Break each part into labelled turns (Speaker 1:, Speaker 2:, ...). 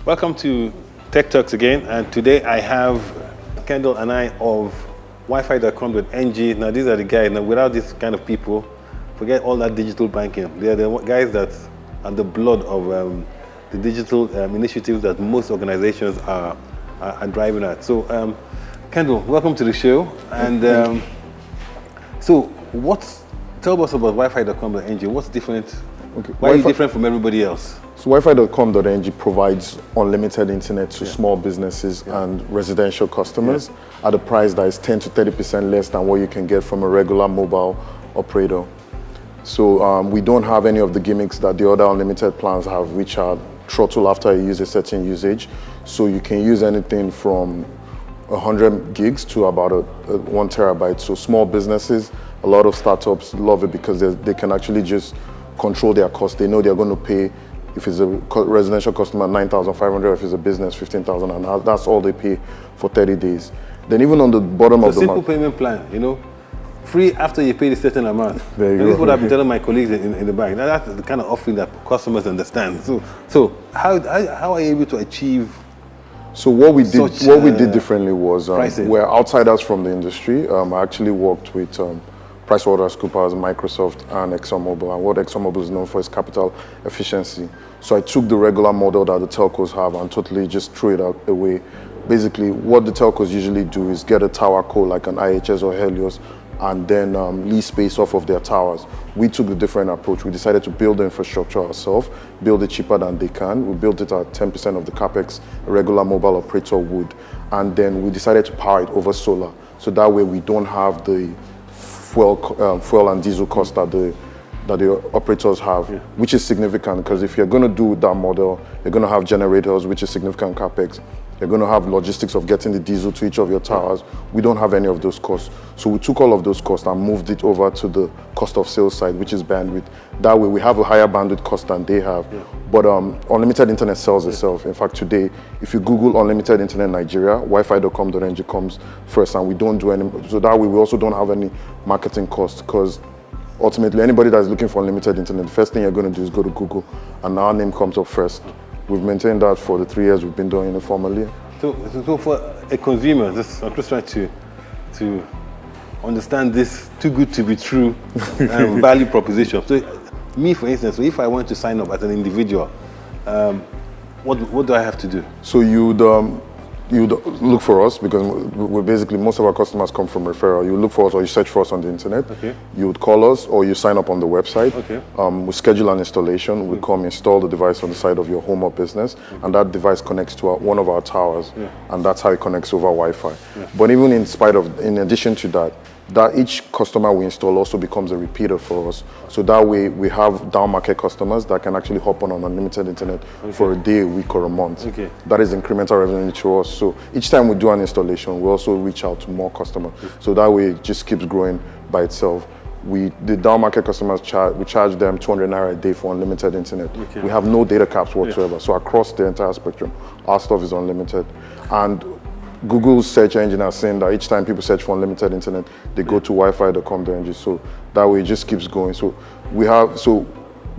Speaker 1: Welcome to Tech Talks again, and today I have Kendall and I of Wi-Fi.com.ng. Now these are the guys. Now without these kind of people, forget all that digital banking. They are the guys that are the blood of the digital initiatives that most organizations are driving at. So, Kendall, welcome to the show. And so, tell us about Wi-Fi.com.ng. What's different?
Speaker 2: Okay.
Speaker 1: Why are you different from everybody else?
Speaker 2: So Wi-Fi.com.ng provides unlimited internet to small businesses and residential customers at a price that is 10 to 30% less than what you can get from a regular mobile operator. So we don't have any of the gimmicks that the other unlimited plans have, which are throttle after you use a certain usage. So you can use anything from 100 gigs to about 1 terabyte. So small businesses, a lot of startups love it because they can actually just control their costs. They know they're going to pay, if it's a residential customer, 9,500, if it's a business, 15,000, and that's all they pay for 30 days. Then even on the bottom of the
Speaker 1: simple payment plan, you know, free after you pay a certain amount.
Speaker 2: There you go.
Speaker 1: This is what I've been telling my colleagues in the bank. That's the kind of offering that customers understand. So how are you able to achieve?
Speaker 2: So what we did differently was
Speaker 1: we're
Speaker 2: outsiders from the industry. I actually worked with PricewaterhouseCoopers, Microsoft, and ExxonMobil. And what ExxonMobil is known for is capital efficiency. So I took the regular model that the telcos have and totally just threw it away. Basically, what the telcos usually do is get a tower co like an IHS or Helios, and then lease space off of their towers. We took a different approach. We decided to build the infrastructure ourselves, build it cheaper than they can. We built it at 10% of the capex a regular mobile operator would. And then we decided to power it over solar. So that way we don't have the fuel and diesel costs that the operators have, which is significant, because if you're going to do that model, you're going to have generators, which is significant capex. You're going to have logistics of getting the diesel to each of your towers. We don't have any of those costs. So we took all of those costs and moved it over to the cost of sales side, which is bandwidth. That way we have a higher bandwidth cost than they have. But unlimited internet sells itself. In fact, today, if you Google unlimited internet Nigeria, Wi-Fi.com.ng comes first, and we don't do any. So that way we also don't have any marketing costs, because ultimately anybody that's looking for unlimited internet, the first thing you're going to do is go to Google, and our name comes up first. We've maintained that for the 3 years we've been doing it formally.
Speaker 1: So for a consumer, I'm just trying to understand this too good to be true value proposition. So me, for instance, so if I want to sign up as an individual, what do I have to do?
Speaker 2: So you'd look for us, because we're basically, most of our customers come from referral. You look for us, or you search for us on the internet.
Speaker 1: Okay.
Speaker 2: You would call us, or you sign up on the website.
Speaker 1: Okay.
Speaker 2: We schedule an installation. We come install the device on the side of your home or business, and that device connects to one of our towers, and that's how it connects over Wi-Fi. But even in addition to that each customer we install also becomes a repeater for us. So that way we have down market customers that can actually hop on unlimited internet for a day, a week, or a month. That is incremental revenue to us. So each time we do an installation, we also reach out to more customers. So that way it just keeps growing by itself. The down market customers, we charge them 200 naira a day for unlimited internet. We have no data caps whatsoever. So across the entire spectrum, our stuff is unlimited. And Google's search engine are saying that each time people search for unlimited internet, they go to Wi-Fi.com.ng. So that way it just keeps going. So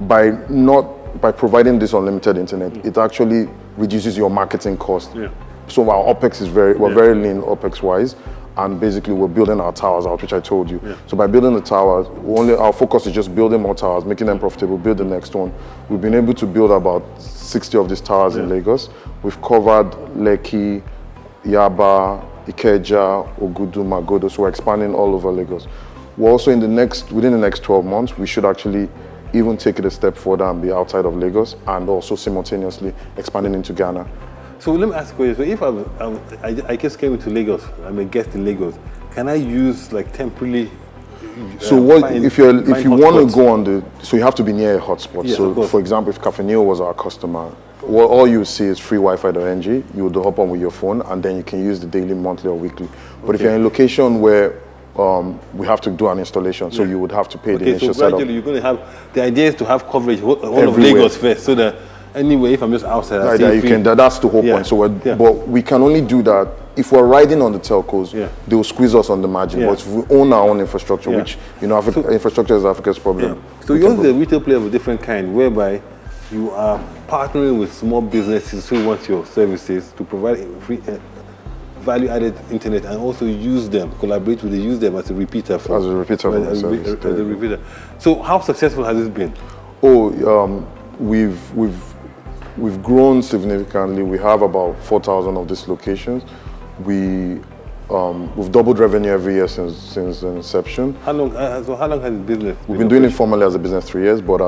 Speaker 2: by providing this unlimited internet, it actually reduces your marketing cost. So our OpEx is we're very lean OpEx wise. And basically we're building our towers out, which I told you. So by building the towers, our focus is just building more towers, making them profitable, build the next one. We've been able to build about 60 of these towers in Lagos. We've covered Lekki, Yaba, Ikeja, Ogudu, Magodo, so we're expanding all over Lagos. We're also within the next 12 months, we should actually even take it a step further and be outside of Lagos, and also simultaneously expanding into Ghana.
Speaker 1: So let me ask you, so if I just came to Lagos, I'm a guest in Lagos, can I use like temporarily?
Speaker 2: So if you want to go so you have to be near a hotspot. So for example, if Cafe Neo was our customer, all you see is free Wi-Fi.ng. You would hop on with your phone, and then you can use the daily, monthly, or weekly. But if you're in a location where we have to do an installation, so you would have to pay the initial setup.
Speaker 1: So gradually you're going to have, the idea is to have coverage all of Lagos first, so that anyway, if I'm just outside,
Speaker 2: that's the whole point. So but we can only do that if we're riding on the telcos. They will squeeze us on the margin. But if we own our own infrastructure, which infrastructure is Africa's problem.
Speaker 1: So you're the retail player of a different kind, whereby you are partnering with small businesses who want your services to provide free, value-added internet, and also use them, collaborate with them, use them as a repeater.
Speaker 2: As a repeater.
Speaker 1: As a repeater. So how successful has this been?
Speaker 2: Oh, we've grown significantly. We have about 4,000 of these locations. We've doubled revenue every year since inception.
Speaker 1: How long has the business been?
Speaker 2: We've been doing it formally as a business 3 years, but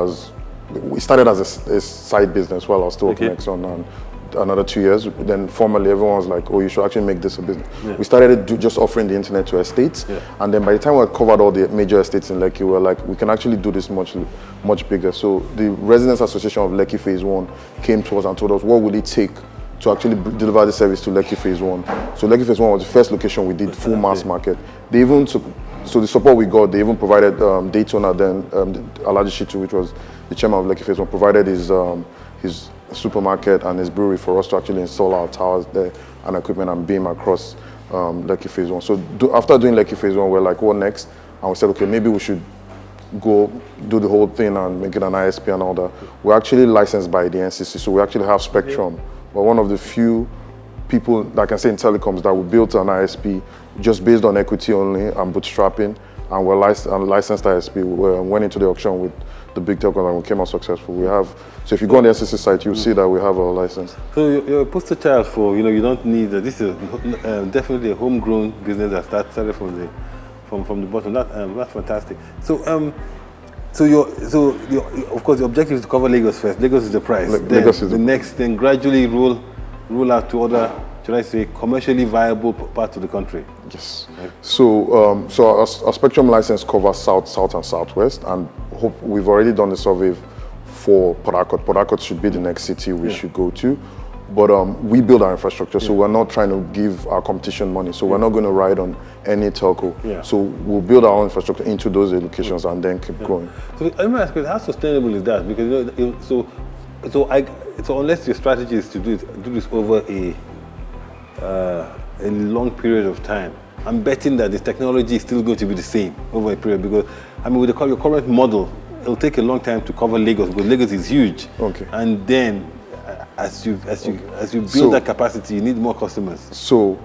Speaker 2: we started as a side business while I was still working at Exxon, and another 2 years. Then formally, everyone was like, "Oh, you should actually make this a business." Yeah. We started just offering the internet to estates, and then by the time we had covered all the major estates in Lekki, we were like, "We can actually do this much bigger." So the Residents Association of Lekki Phase 1 came to us and told us, "What would it take to actually deliver the service to Lekki Phase 1?" So Lekki Phase 1 was the first location we did full mass market. They even took, so the support we got, they even provided Daytona, then Alhaji Shitu, which was the chairman of Lekki Phase 1, provided his supermarket and his brewery for us to actually install our towers there and equipment and beam across Lekki Phase 1. So after doing Lekki Phase 1, we're like, what next? And we said, okay, maybe we should go do the whole thing and make it an ISP and all that. We're actually licensed by the NCC, so we actually have spectrum. We're one of the few people that I can say in telecoms that we built an ISP just based on equity only and bootstrapping, and we're licensed ISP. We went into the auction with the big telcos and we came out successful. We have, so if you go on the NCC site, you'll see that we have a license.
Speaker 1: So you're a poster child for, you don't need, this is definitely a homegrown business that started from the bottom. That's fantastic. So of course the objective is to cover Lagos first. Lagos is the prize.
Speaker 2: Lagos is
Speaker 1: the next thing, gradually roll out to other, should I say, commercially viable parts of the country.
Speaker 2: Yes. Right. So our spectrum license covers south, and southwest, and we've already done the survey for Port Harcourt. Port Harcourt should be the next city we should go to. But we build our infrastructure, so we're not trying to give our competition money. So we're not going to ride on any telco. So we'll build our own infrastructure into those locations and then keep growing. So
Speaker 1: let me ask you, how sustainable is that? Because so unless your strategy is to do this over a long period of time, I'm betting that the technology is still going to be the same over a period, because with your current model, it'll take a long time to cover Lagos, because Lagos is huge. Okay. And then as you build that capacity, you need more customers. So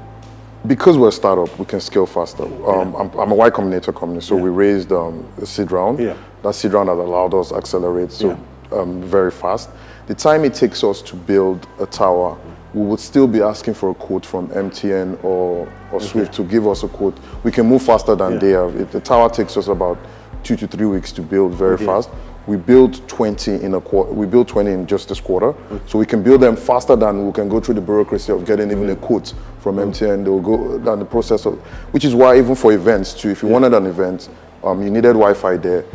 Speaker 2: because we're a startup, we can scale faster. I'm a Y Combinator company, so we raised a seed round. That seed round has allowed us to accelerate very fast. The time it takes us to build a tower, we would still be asking for a quote from MTN or Swift to give us a quote. We can move faster than they have. The tower takes us about 2 to 3 weeks to build very fast. We built 20 in a quarter. We built 20 in just this quarter, so we can build them faster than we can go through the bureaucracy of getting even a quote from MTN. They'll go down the process of, which is why even for events too, if you wanted an event, you needed Wi-Fi there.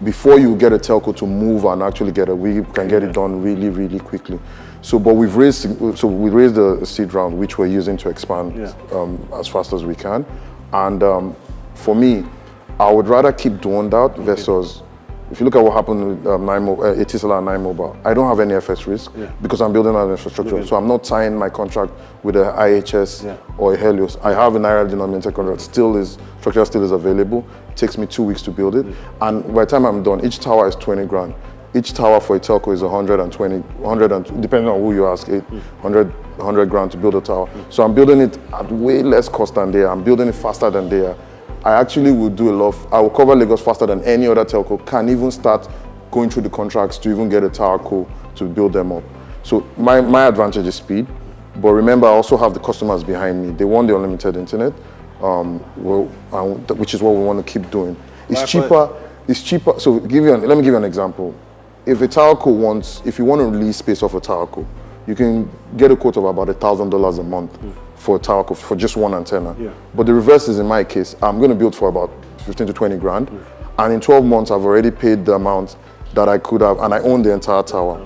Speaker 2: Before you get a telco to move and actually we can get it done really, really quickly. So, but we raised the seed round, which we're using to expand as fast as we can. And for me, I would rather keep doing that versus, if you look at what happened with Etisalat and 9 Mobile, I don't have any FS risk because I'm building an infrastructure. So I'm not tying my contract with a IHS or a Helios. I have an Naira denominated contract. Structure still is available. It takes me 2 weeks to build it. And by the time I'm done, each tower is 20 grand. Each tower for a telco is 120, depending on who you ask, 100 grand to build a tower. So I'm building it at way less cost than they are. I'm building it faster than they are. I actually will do a lot. I will cover Lagos faster than any other telco. Can even start going through the contracts to even get a tower co to build them up. So my advantage is speed. But remember, I also have the customers behind me. They want the unlimited internet, which is what we want to keep doing. It's cheaper. It's cheaper. So let me give you an example. If a telco if you want to release space off a telco, you can get a quote of about $1,000 a month for a telco for just one antenna. But the reverse is in my case. I'm going to build for about 15 to 20 grand. And in 12 months, I've already paid the amount that I could have, and I own the entire tower.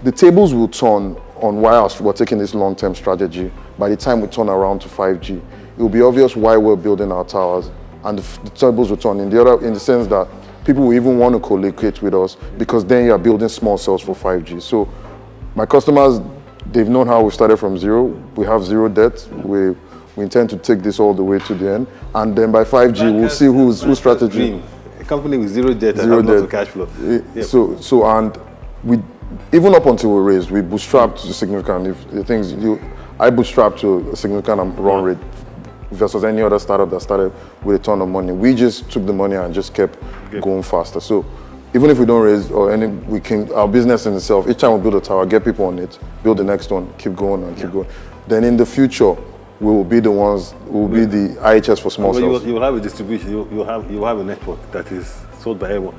Speaker 2: The tables will turn on why we're taking this long-term strategy. By the time we turn around to 5G, it will be obvious why we're building our towers, and the tables will turn in the sense that people will even want to co-locate with us, because then you are building small cells for 5G. So my customers, they've known how we started from zero. We have zero debt. We intend to take this all the way to the end. And then by 5G, we'll see whose strategy.
Speaker 1: A company with zero debt and lots of cash flow.
Speaker 2: So and even up until we raised, we bootstrapped significant. If the things I bootstrapped to a significant run rate versus any other startup that started with a ton of money. We just took the money and just kept going faster. So even if we don't raise or any, we can, our business in itself, each time we build a tower, get people on it, build the next one, keep going and keep going. Then in the future, we will be the ones, we will be the IHS for small cells.
Speaker 1: You will have a distribution, you have a network that is sold by everyone.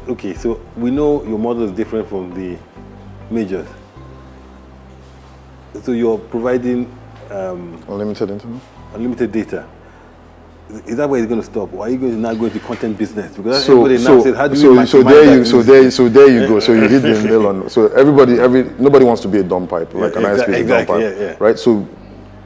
Speaker 1: Okay, so we know your model is different from the majors. So you're providing
Speaker 2: unlimited internet?
Speaker 1: Unlimited data. Is that where it's going to stop, or are you going to now go into content business? Because everybody now says, how do we maximize
Speaker 2: so there you go. So you hit the nail on. So nobody wants to be a dumb pipe, like an ISP is a dumb pipe, right? So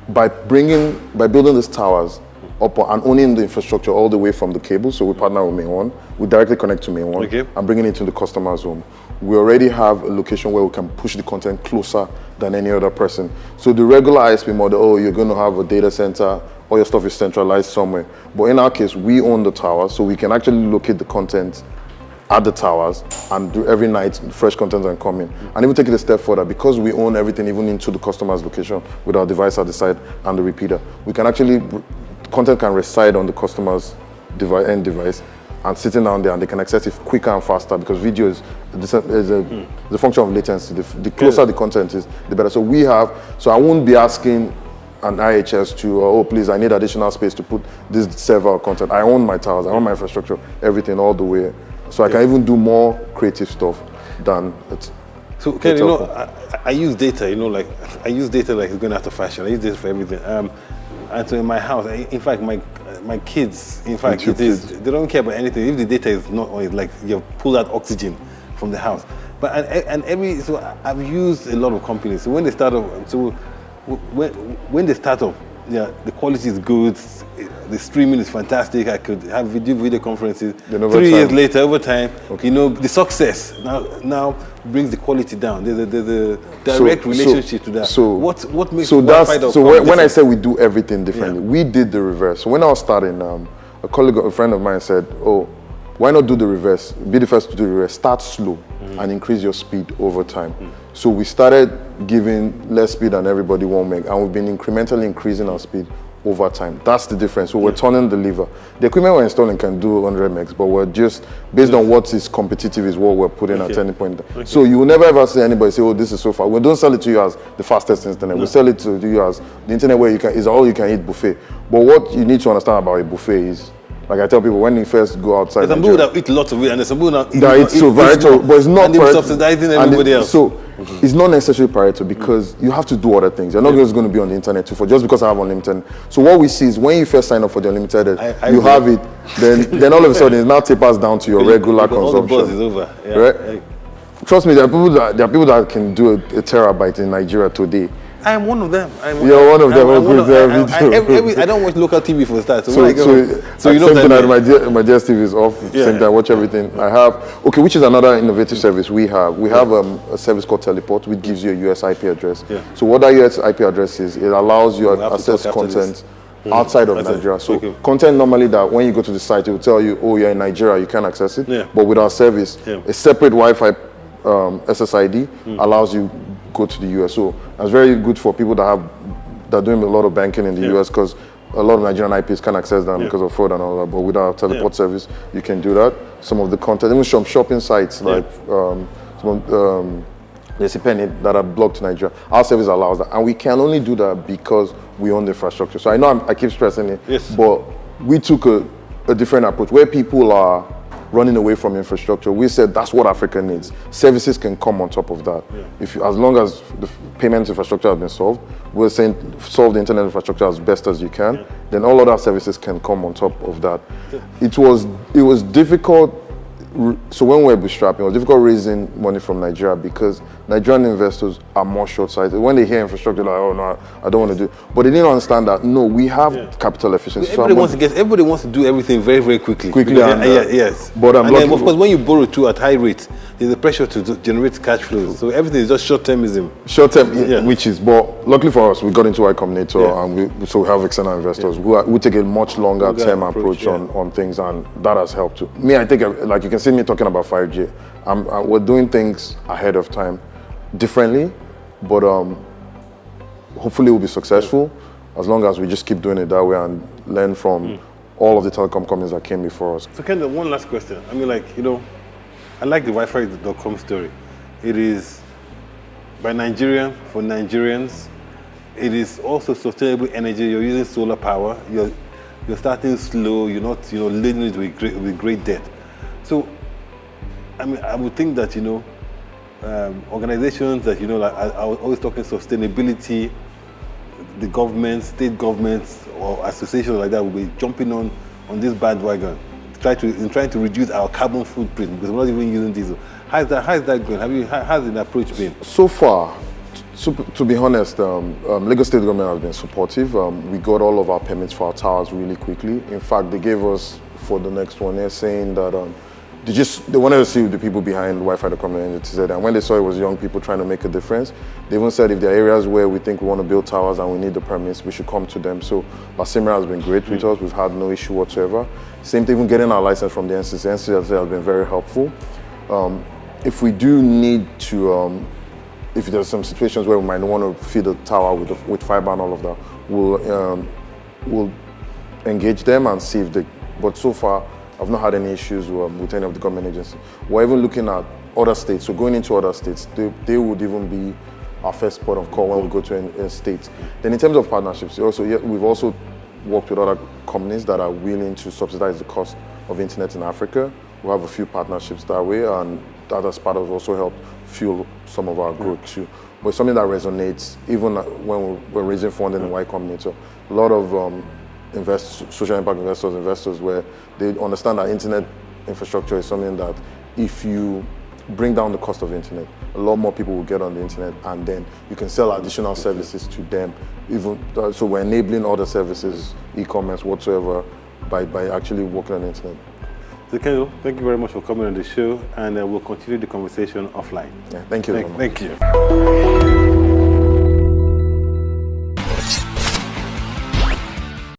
Speaker 2: by building these towers up and owning the infrastructure all the way from the cable, so we partner with Main One, we directly connect to Main One and bringing it to the customer's home. We already have a location where we can push the content closer than any other person. So the regular ISP model, you're going to have a data center, all your stuff is centralized somewhere. But in our case, we own the towers, so we can actually locate the content at the towers and do every night fresh content and come in. And even take it a step further, because we own everything even into the customer's location with our device at the side and the repeater, we can actually, content can reside on the customer's end device and sitting down there, and they can access it quicker and faster, because video is the function of latency. The closer the content is, the better. So I won't be asking an IHS to, oh please, I need additional space to put this server content. I own my towers, I own my infrastructure, everything all the way. So I can even do more creative stuff than it's.
Speaker 1: So Ken, you know, I use data, like it's going out of fashion. I use data for everything. And so in my house, in fact, my kids, in fact, they don't care about anything. If the data is not on, it's like you've pulled out oxygen from the house. But so I've used a lot of companies. So when they start off, when they start off, the quality is good, the streaming is fantastic. I could have video conferences. 3 years later, over time, the success now brings the quality down. There's a direct relationship to that. So what makes
Speaker 2: when I say we do everything differently, we did the reverse. So when I was starting, a friend of mine said, "Oh, why not do the reverse? Be the first to do the reverse. Start slow and increase your speed over time." So we started giving less speed than everybody 1 meg, and we've been incrementally increasing our speed over time. That's the difference. So we're turning the lever. The equipment we're installing can do 100 megs, but we're just, based on what is competitive is what we're putting at any point. So you will never ever see anybody say, oh, this is so fast. We don't sell it to you as the fastest internet. We sell it to you as the internet where is all you can eat buffet. But what you need to understand about a buffet is, like I tell people, when you first go outside,
Speaker 1: there's some people that eat lots of it, and there's some people that
Speaker 2: eat so Pareto, but it's not
Speaker 1: and they're subsidizing everybody else.
Speaker 2: So it's not necessarily Pareto, because you have to do other things. You're not just going to be on the internet just because I have unlimited. So what we see is when you first sign up for the unlimited, you have it, then all of a sudden it now tapers down to your regular consumption.
Speaker 1: All the buzz is over.
Speaker 2: Right? Trust me, there are people that can do a terabyte in Nigeria today.
Speaker 1: I am one of them.
Speaker 2: You're one of them.
Speaker 1: I don't watch local TV for the start. So
Speaker 2: you know that my DSTV is off. Same time, I watch everything. I have which is another innovative service we have. We have a service called Teleport, which gives you a US IP address. So what that US IP address is, it allows you to access content outside of Nigeria. So content normally that when you go to the site, it will tell you, oh, you're in Nigeria, you can access it. But with our service, a separate Wi-Fi SSID allows you go to the US. So that's very good for people that are doing a lot of banking in the US, because a lot of Nigerian IPs can access them because of fraud and all that. But with our Teleport service, you can do that. Some of the content, even some shopping sites like Penny that are blocked to Nigeria, our service allows that, and we can only do that because we own the infrastructure. So I know I keep stressing it, but we took a different approach where people are running away from infrastructure. We said that's what Africa needs. Services can come on top of that. As long as the payment infrastructure has been solved, we're saying solve the internet infrastructure as best as you can, then all other services can come on top of that. It was difficult. So when we were bootstrapping, it was difficult raising money from Nigeria because Nigerian investors are more short-sighted. When they hear infrastructure, they're like, oh no, I don't want to do it. But they didn't understand that, no, we have capital efficiency.
Speaker 1: Everybody wants to do everything very, very quickly. Yes.
Speaker 2: But
Speaker 1: and then, of course, when you borrow too at high rates, there's a pressure to generate cash flows. So everything is just short-termism.
Speaker 2: Short-term, which is, but luckily for us, we got into Y Combinator, and we have external investors who take a much longer-term approach on things, and that has helped too. Me, I think, like you can see me talking about 5G. We're doing things ahead of time. differently, but hopefully we'll be successful as long as we just keep doing it that way and learn from all of the telecom companies that came before us.
Speaker 1: So Kendall, one last question. I mean, like, I like the Wi-Fi.com story. It is by Nigerian, for Nigerians. It is also sustainable energy. You're using solar power. You're starting slow. You're not, laden it with great debt. So, I mean, I would think that, organizations that, like I always talking sustainability, the governments, state governments, or associations like that will be jumping on this bandwagon, trying to reduce our carbon footprint because we're not even using diesel. How's that going? How's the approach been?
Speaker 2: So far, to be honest, Lagos State government has been supportive. We got all of our permits for our towers really quickly. In fact, they gave us for the next one year saying that they wanted to see the people behind Wi-Fi.com and NGTZ, and when they saw it was young people trying to make a difference, they even said if there are areas where we think we want to build towers and we need the permits, we should come to them. So Basimra has been great with us. We've had no issue whatsoever. Same thing, even getting our license from the NCC. NCC has been very helpful. If we do need to, if there's some situations where we might want to feed the tower with fiber and all of that, we'll engage them and see if they, but so far, I've not had any issues with any of the government agencies. We're even looking at other states, so going into other states, they would even be our first port of call when we go to a state. Then in terms of partnerships, we've also worked with other companies that are willing to subsidize the cost of internet in Africa. We have a few partnerships that way, and that as part of also helped fuel some of our growth too. But it's something that resonates even when we're raising funding in Y Combinator. So a lot of social impact investors where they understand that internet infrastructure is something that if you bring down the cost of internet, a lot more people will get on the internet, and then you can sell additional services to them. So we're enabling other services, e-commerce, whatsoever, by actually working on the internet.
Speaker 1: So Kendall, thank you very much for coming on the show, and we'll continue the conversation offline.
Speaker 2: Yeah, thank you very much.
Speaker 1: Thank you.